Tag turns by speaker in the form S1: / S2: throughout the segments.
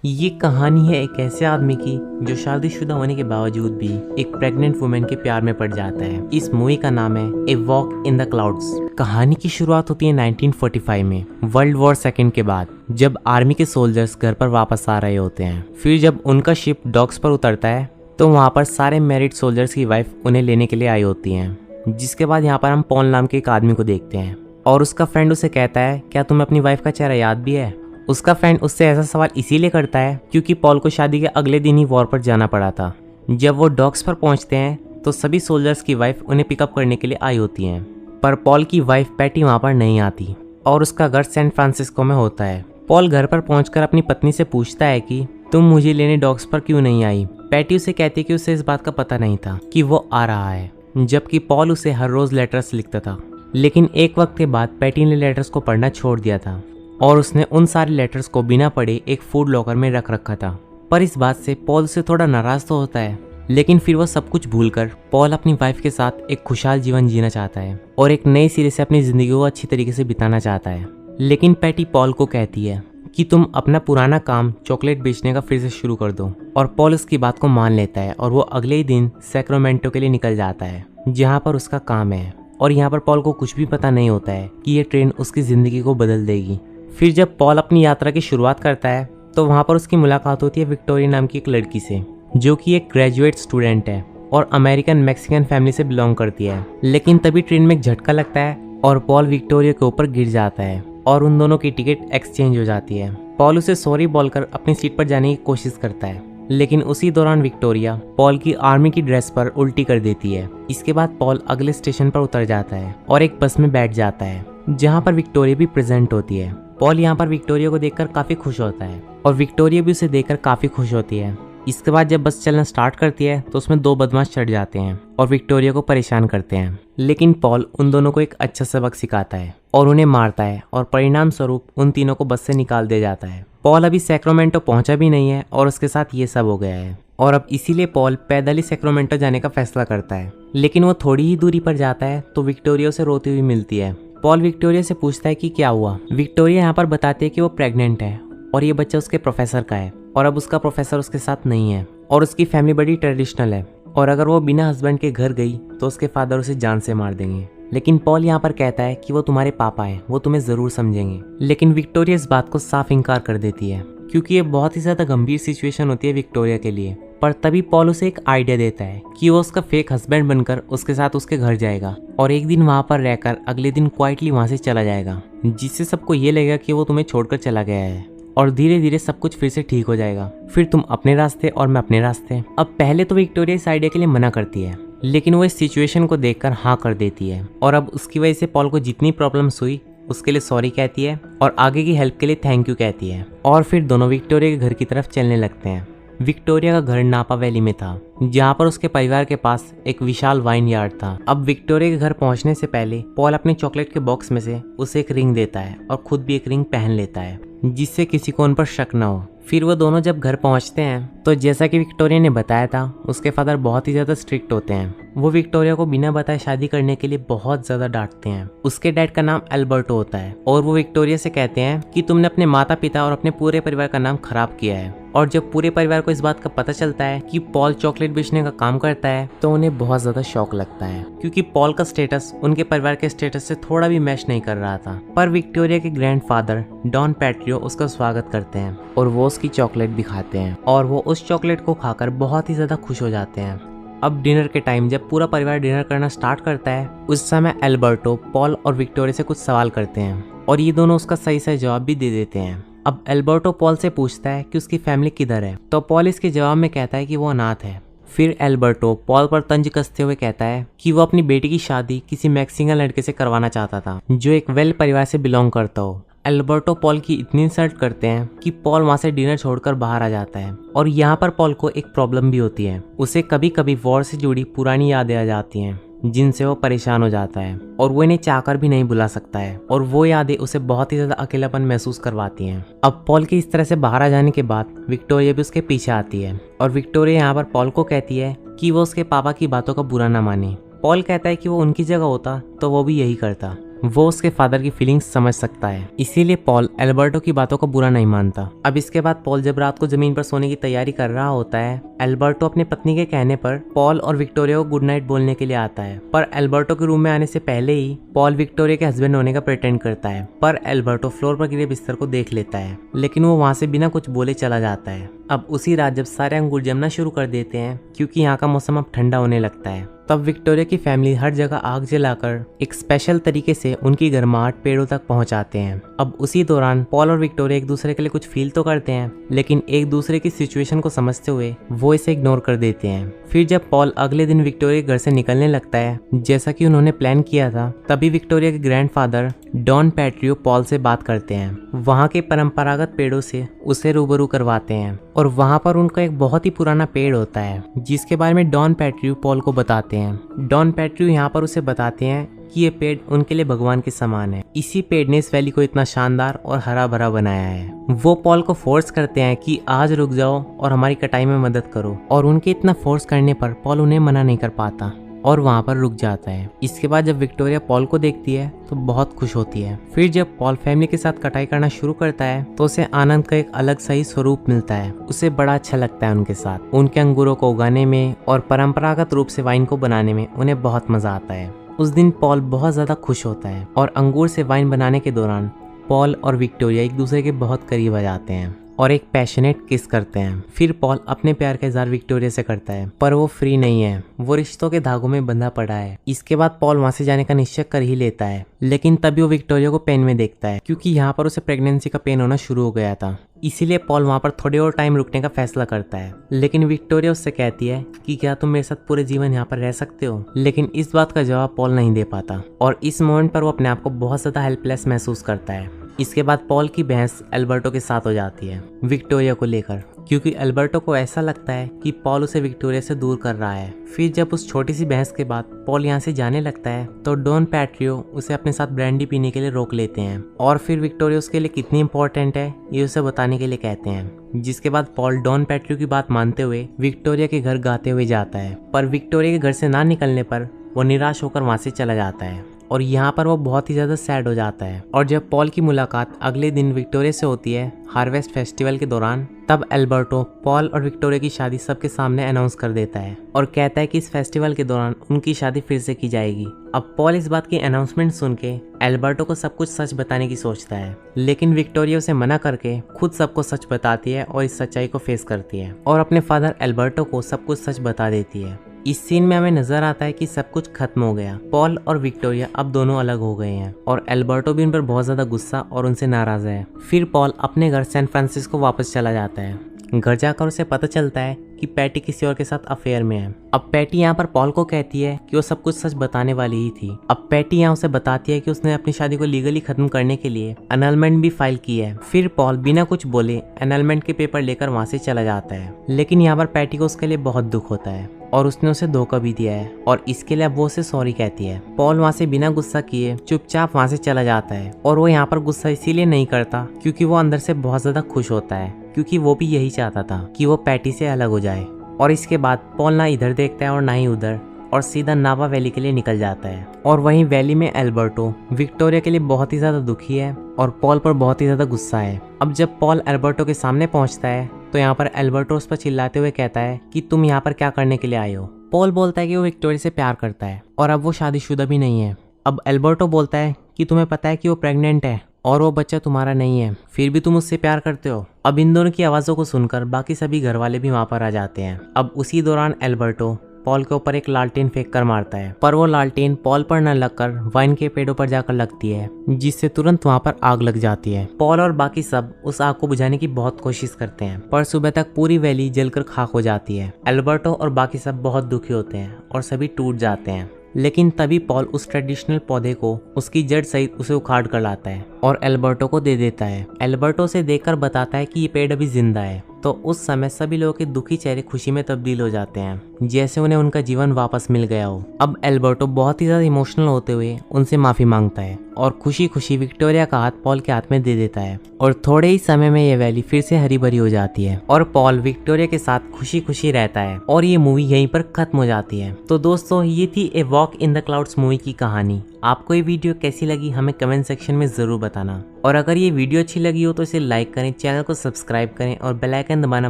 S1: ये कहानी है एक ऐसे आदमी की जो शादीशुदा होने के बावजूद भी एक प्रेग्नेंट वुमेन के प्यार में पड़ जाता है। इस मूवी का नाम है a walk in the clouds. कहानी की शुरुआत होती है 1945 में, वर्ल्ड वॉर सेकेंड के बाद, जब आर्मी के सोल्जर्स घर पर वापस आ रहे होते हैं। फिर जब उनका शिप डॉक्स पर उतरता है तो वहाँ पर सारे मैरिड सोल्जर्स की वाइफ उन्हें लेने के लिए आई होती हैं। जिसके बाद यहाँ पर हम पॉल नाम के एक आदमी को देखते हैं और उसका फ्रेंड उसे कहता है, क्या तुम्हें अपनी वाइफ का चेहरा याद भी है? उसका फ्रेंड उससे ऐसा सवाल इसीलिए करता है क्योंकि पॉल को शादी के अगले दिन ही वॉर पर जाना पड़ा था। जब वो डॉक्स पर पहुंचते हैं तो सभी सोल्जर्स की वाइफ उन्हें पिकअप करने के लिए आई होती हैं, पर पॉल की वाइफ पैटी वहां पर नहीं आती और उसका घर सैन फ्रांसिस्को में होता है। पॉल घर पर पहुंचकर अपनी पत्नी से पूछता है कि तुम मुझे लेने डॉक्स पर क्यों नहीं आई? पैटी उसे कहती है कि उसे इस बात का पता नहीं था कि वो आ रहा है, जबकि पॉल उसे हर रोज लेटर्स लिखता था। लेकिन एक वक्त के बाद पैटी ने लेटर्स को पढ़ना छोड़ दिया था और उसने उन सारे लेटर्स को बिना पढ़े एक फूड लॉकर में रख रखा था। पर इस बात से पॉल से थोड़ा नाराज तो होता है, लेकिन फिर वह सब कुछ भूलकर पॉल अपनी वाइफ के साथ एक खुशहाल जीवन जीना चाहता है और एक नए सिरे से अपनी जिंदगी को अच्छी तरीके से बिताना चाहता है। लेकिन पैटी पॉल को कहती है कि तुम अपना पुराना काम चॉकलेट बेचने का फिर से शुरू कर दो, और पॉल उसकी बात को मान लेता है और वो अगले ही दिन सैक्रामेंटो के लिए निकल जाता है जहाँ पर उसका काम है। और यहाँ पर पॉल को कुछ भी पता नहीं होता है कि ये ट्रेन उसकी जिंदगी को बदल देगी। फिर जब पॉल अपनी यात्रा की शुरुआत करता है तो वहाँ पर उसकी मुलाकात होती है विक्टोरिया नाम की एक लड़की से, जो कि एक ग्रेजुएट स्टूडेंट है और अमेरिकन मैक्सिकन फैमिली से बिलोंग करती है। लेकिन तभी ट्रेन में एक झटका लगता है और पॉल विक्टोरिया के ऊपर गिर जाता है और उन दोनों की टिकट एक्सचेंज हो जाती है। पॉल उसे सॉरी बोलकर अपनी सीट पर जाने की कोशिश करता है, लेकिन उसी दौरान विक्टोरिया पॉल की आर्मी की ड्रेस पर उल्टी कर देती है। इसके बाद पॉल अगले स्टेशन पर उतर जाता है और एक बस में बैठ जाता है जहाँ पर विक्टोरिया भी प्रेजेंट होती है। पॉल यहाँ पर विक्टोरिया को देखकर काफी खुश होता है और विक्टोरिया भी उसे देखकर काफी खुश होती है। इसके बाद जब बस चलना स्टार्ट करती है तो उसमें दो बदमाश चढ़ जाते हैं और विक्टोरिया को परेशान करते हैं। लेकिन पॉल उन दोनों को एक अच्छा सबक सिखाता है और उन्हें मारता है और परिणाम स्वरूप उन तीनों को बस से निकाल दिया जाता है। पॉल अभी सैक्रामेंटो पहुंचा भी नहीं है और उसके साथ ये सब हो गया है और अब इसीलिए पॉल पैदल ही सैक्रामेंटो जाने का फैसला करता है। लेकिन वो थोड़ी ही दूरी पर जाता है तो विक्टोरिया उसे रोती हुई मिलती है। पॉल विक्टोरिया से पूछता है कि क्या हुआ। विक्टोरिया यहाँ पर बताती है कि वो प्रेग्नेंट है और ये बच्चा उसके प्रोफेसर का है और अब उसका प्रोफेसर उसके साथ नहीं है और उसकी फैमिली बड़ी ट्रेडिशनल है और अगर वो बिना हस्बैंड के घर गई तो उसके फादर उसे जान से मार देंगे। लेकिन पॉल यहाँ पर कहता है कि वो तुम्हारे पापा हैं, वो तुम्हें जरूर समझेंगे। लेकिन विक्टोरिया इस बात को साफ इनकार कर देती है क्योंकि ये बहुत ही ज्यादा गंभीर सिचुएशन होती है विक्टोरिया के लिए। पर तभी पॉल उसे एक आइडिया देता है कि वो उसका फेक हस्बैंड बनकर उसके साथ उसके घर जाएगा और एक दिन वहां पर रहकर अगले दिन क्वाइटली वहां से चला जाएगा, जिससे सबको ये लगेगा कि वो तुम्हें छोड़कर चला गया है और धीरे धीरे सब कुछ फिर से ठीक हो जाएगा। फिर तुम अपने रास्ते और मैं अपने रास्ते। अब पहले तो विक्टोरिया इस आइडिया के लिए मना करती है, लेकिन वो इस सिचुएशन को देखकर हाँ कर देती है और अब उसकी वजह से पॉल को जितनी प्रॉब्लम्स हुई उसके लिए सॉरी कहती है और आगे की हेल्प के लिए थैंक यू कहती है और फिर दोनों विक्टोरिया के घर की तरफ चलने लगते हैं। विक्टोरिया का घर नापा वैली में था जहाँ पर उसके परिवार के पास एक विशाल वाइन यार्ड था। अब विक्टोरिया के घर पहुँचने से पहले पॉल अपने चॉकलेट के बॉक्स में से उसे एक रिंग देता है और खुद भी एक रिंग पहन लेता है जिससे किसी को उन पर शक न हो। फिर वो दोनों जब घर पहुंचते हैं तो जैसा कि विक्टोरिया ने बताया था उसके फादर बहुत ही ज्यादा स्ट्रिक्ट होते हैं। वो विक्टोरिया को बिना बताए शादी करने के लिए बहुत ज्यादा डांटते हैं। उसके डैड का नाम एल्बर्टो होता है और वो विक्टोरिया से कहते हैं कि तुमने अपने माता पिता और अपने पूरे परिवार का नाम खराब किया है। और जब पूरे परिवार को इस बात का पता चलता है कि पॉल चॉकलेट बेचने का काम करता है तो उन्हें बहुत ज्यादा शौक लगता है क्योंकि पॉल का स्टेटस उनके परिवार के स्टेटस से थोड़ा भी मैच नहीं कर रहा था। पर विक्टोरिया के ग्रैंडफादर डॉन पैट्रियो उसका स्वागत करते हैं और वो उसकी चॉकलेट भी खाते हैं और वो उस चॉकलेट को खाकर बहुत ही ज्यादा खुश हो जाते हैं। अब डिनर के टाइम जब पूरा परिवार डिनर करना स्टार्ट करता है उस समय एल्बर्टो पॉल और विक्टोरिया से कुछ सवाल करते हैं और ये दोनों उसका सही सही जवाब भी दे देते हैं। अब एल्बर्टो पॉल से पूछता है कि उसकी फैमिली किधर है तो पॉल इसके जवाब में कहता है कि वो अनाथ है। फिर एल्बर्टो पॉल पर तंज कसते हुए कहता है कि वो अपनी बेटी की शादी किसी मैक्सिकन लड़के से करवाना चाहता था जो एक वेल परिवार से बिलोंग करता हो। एल्बर्टो पॉल की इतनी इंसल्ट करते हैं कि पॉल वहां से डिनर छोड़कर बाहर आ जाता है और यहाँ पर पॉल को एक प्रॉब्लम भी होती है। उसे कभी कभी वॉर से जुड़ी पुरानी यादें आ जाती हैं जिनसे वो परेशान हो जाता है और वो इन्हें चाहकर भी नहीं भुला सकता है और वो यादें उसे बहुत ही ज्यादा अकेलापन महसूस करवाती हैं। अब पॉल के इस तरह से बाहर आ जाने के बाद विक्टोरिया भी उसके पीछे आती है और विक्टोरिया यहाँ पर पॉल को कहती है कि वो उसके पापा की बातों का बुरा ना माने। पॉल कहता है कि वो उनकी जगह होता तो वो भी यही करता। वो उसके फादर की फीलिंग्स समझ सकता है, इसीलिए पॉल एल्बर्टो की बातों को बुरा नहीं मानता। अब इसके बाद पॉल जब रात को जमीन पर सोने की तैयारी कर रहा होता है, एल्बर्टो अपनी पत्नी के कहने पर पॉल और विक्टोरिया को गुड नाइट बोलने के लिए आता है। पर एल्बर्टो के रूम में आने से पहले ही पॉल विक्टोरिया के हस्बैंड होने का प्रिटेंड करता है। पर एल्बर्टो फ्लोर पर गिरे बिस्तर को देख लेता है, लेकिन वो वहां से बिना कुछ बोले चला जाता है। अब उसी रात जब सारे अंगूर जमना शुरू कर देते हैं, क्योंकि यहाँ का मौसम अब ठंडा होने लगता है, तब विक्टोरिया की फैमिली हर जगह आग जलाकर एक स्पेशल तरीके से उनकी गर्माहट पेड़ों तक पहुंचाते हैं। अब उसी दौरान पॉल और विक्टोरिया एक दूसरे के लिए कुछ फील तो करते हैं, लेकिन एक दूसरे की सिचुएशन को समझते हुए वो इसे इग्नोर कर देते हैं। फिर जब पॉल अगले दिन विक्टोरिया के घर से निकलने लगता है, जैसा कि उन्होंने प्लान किया था, तभी विक्टोरिया के ग्रैंडफादर डॉन पैट्रियो पॉल से बात करते हैं। वहाँ के परंपरागत पेड़ों से उसे रूबरू करवाते हैं और वहाँ पर उनका एक बहुत ही पुराना पेड़ होता है, जिसके बारे में डॉन पैट्रियो पॉल को बताते हैं। डॉन पैट्रियो यहाँ पर उसे बताते हैं कि ये पेड़ उनके लिए भगवान के समान है। इसी पेड़ ने इस वैली को इतना शानदार और हरा भरा बनाया है। वो पॉल को फोर्स करते हैं कि आज रुक जाओ और हमारी कटाई में मदद करो, और उनके इतना फोर्स करने पर पॉल उन्हें मना नहीं कर पाता और वहाँ पर रुक जाता है। इसके बाद जब विक्टोरिया पॉल को देखती है तो बहुत खुश होती है। फिर जब पॉल फैमिली के साथ कटाई करना शुरू करता है तो उसे आनंद का एक अलग सही स्वरूप मिलता है। उसे बड़ा अच्छा लगता है उनके साथ। उनके अंगूरों को उगाने में और परंपरागत रूप से वाइन को बनाने में उन्हें बहुत मजा आता है। उस दिन पॉल बहुत ज्यादा खुश होता है और अंगूर से वाइन बनाने के दौरान पॉल और विक्टोरिया एक दूसरे के बहुत करीब आ जाते हैं और एक पैशनेट किस करते हैं। फिर पॉल अपने प्यार का इजहार विक्टोरिया से करता है, पर वो फ्री नहीं है, वो रिश्तों के धागों में बंधा पड़ा है। इसके बाद पॉल वहां से जाने का निश्चय कर ही लेता है, लेकिन तभी वो विक्टोरिया को पेन में देखता है, क्योंकि यहाँ पर उसे प्रेगनेंसी का पेन होना शुरू हो गया था। इसीलिए पॉल वहाँ पर थोड़ी और टाइम रुकने का फैसला करता है, लेकिन विक्टोरिया उससे कहती है कि क्या तुम मेरे साथ पूरे जीवन यहाँ पर रह सकते हो। लेकिन इस बात का जवाब पॉल नहीं दे पाता और इस मोमेंट पर वो अपने आप को बहुत ज्यादा हेल्पलेस महसूस करता है। इसके बाद पॉल की बहस एल्बर्टो के साथ हो जाती है विक्टोरिया को लेकर, क्योंकि एल्बर्टो को ऐसा लगता है कि पॉल उसे विक्टोरिया से दूर कर रहा है। फिर जब उस छोटी सी बहस के बाद पॉल यहाँ से जाने लगता है तो डॉन पैट्रियो उसे अपने साथ ब्रांडी पीने के लिए रोक लेते हैं और फिर विक्टोरिया उसके लिए कितनी इंपॉर्टेंट है ये उसे बताने के लिए कहते हैं। जिसके बाद पॉल डॉन पैट्रियो की बात मानते हुए विक्टोरिया के घर गाते हुए जाता है, पर विक्टोरिया के घर से ना निकलने पर वो निराश होकर वहां से चला जाता है और यहाँ पर वो बहुत ही ज़्यादा सैड हो जाता है। और जब पॉल की मुलाकात अगले दिन विक्टोरिया से होती है हार्वेस्ट फेस्टिवल के दौरान, तब एल्बर्टो पॉल और विक्टोरिया की शादी सबके सामने अनाउंस कर देता है और कहता है कि इस फेस्टिवल के दौरान उनकी शादी फिर से की जाएगी। अब पॉल इस बात की अनाउंसमेंट सुन के एल्बर्टो को सब कुछ सच बताने की सोचता है, लेकिन विक्टोरिया उसे मना करके खुद सबको सच बताती है और इस सच्चाई को फेस करती है और अपने फादर एल्बर्टो को सब कुछ सच बता देती है। इस सीन में हमें नजर आता है कि सब कुछ खत्म हो गया। पॉल और विक्टोरिया अब दोनों अलग हो गए हैं और एल्बर्टो भी उन पर बहुत ज्यादा गुस्सा और उनसे नाराज है। फिर पॉल अपने घर सैन फ्रांसिस्को वापस चला जाता है। घर जाकर उसे पता चलता है कि पैटी किसी और के साथ अफेयर में है। अब पैटी यहाँ पर पॉल को कहती है कि वो सब कुछ सच बताने वाली ही थी। अब पैटी यहाँ उसे बताती है कि उसने अपनी शादी को लीगली खत्म करने के लिए एनलमेंट भी फाइल की है। फिर पॉल बिना कुछ बोले एनलमेंट के पेपर लेकर वहाँ से चला जाता है, लेकिन यहाँ पर पैटी को उसके लिए बहुत दुख होता है और उसने उसे धोखा भी दिया है और इसके लिए अब वो उसे सॉरी कहती है। पॉल वहाँ से बिना गुस्सा किए चुपचाप वहाँ से चला जाता है और वो यहाँ पर गुस्सा इसीलिए नहीं करता क्योंकि वो अंदर से बहुत ज्यादा खुश होता है, क्योंकि वो भी यही चाहता था कि वो पैटी से अलग हो जाए। और इसके बाद पॉल ना इधर देखता है और ना ही उधर और सीधा नावा वैली के लिए निकल जाता है। और वहीं वैली में एल्बर्टो विक्टोरिया के लिए बहुत ही ज्यादा दुखी है और पॉल पर बहुत ही ज्यादा गुस्सा है। अब जब पॉल एल्बर्टो के सामने पहुंचता है तो यहाँ पर एल्बर्टो उस पर चिल्लाते हुए कहता है कि तुम यहाँ पर क्या करने के लिए आए हो। पॉल बोलता है कि वो विक्टोरिया से प्यार करता है और अब वो शादीशुदा भी नहीं है। अब एल्बर्टो बोलता है कि तुम्हें पता है कि वो प्रेग्नेंट है और वो बच्चा तुम्हारा नहीं है, फिर भी तुम उससे प्यार करते हो। अब इन दोनों की आवाज़ों को सुनकर बाकी सभी घर वाले भी वहाँ पर आ जाते हैं। अब उसी दौरान एल्बर्टो पॉल के ऊपर एक लालटेन फेंक कर मारता है, पर वो लालटेन पॉल पर न लगकर वाइन के पेड़ों पर जाकर लगती है, जिससे तुरंत वहाँ पर आग लग जाती है। पॉल और बाकी सब उस आग को बुझाने की बहुत कोशिश करते हैं, पर सुबह तक पूरी वैली जलकर खाक हो जाती है। एल्बर्टो और बाकी सब बहुत दुखी होते हैं और सभी टूट जाते हैं, लेकिन तभी पॉल उस ट्रेडिशनल पौधे को उसकी जड़ सहित उसे उखाड़ कर लाता है और एल्बर्टो को दे देता है। एल्बर्टो उसे देखकर बताता है कि ये पेड़ अभी जिंदा है। तो उस समय सभी लोगों के दुखी चेहरे खुशी में तब्दील हो जाते हैं, जैसे उन्हें उनका जीवन वापस मिल गया हो। अब एल्बर्टो बहुत ही ज्यादा इमोशनल होते हुए उनसे माफी मांगता है और खुशी खुशी विक्टोरिया का हाथ पॉल के हाथ में दे देता है और थोड़े ही समय में ये वैली फिर से हरी भरी हो जाती है और पॉल विक्टोरिया के साथ खुशी खुशी रहता है और ये मूवी यहीं पर खत्म हो जाती है। तो दोस्तों, ये थी a walk in the clouds movie की कहानी। आपको ये वीडियो कैसी लगी हमें कमेंट सेक्शन में ज़रूर बताना, और अगर ये वीडियो अच्छी लगी हो तो इसे लाइक करें, चैनल को सब्सक्राइब करें और बेल आइकन दबाना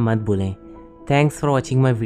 S1: मत भूलें। Thanks for watching my video.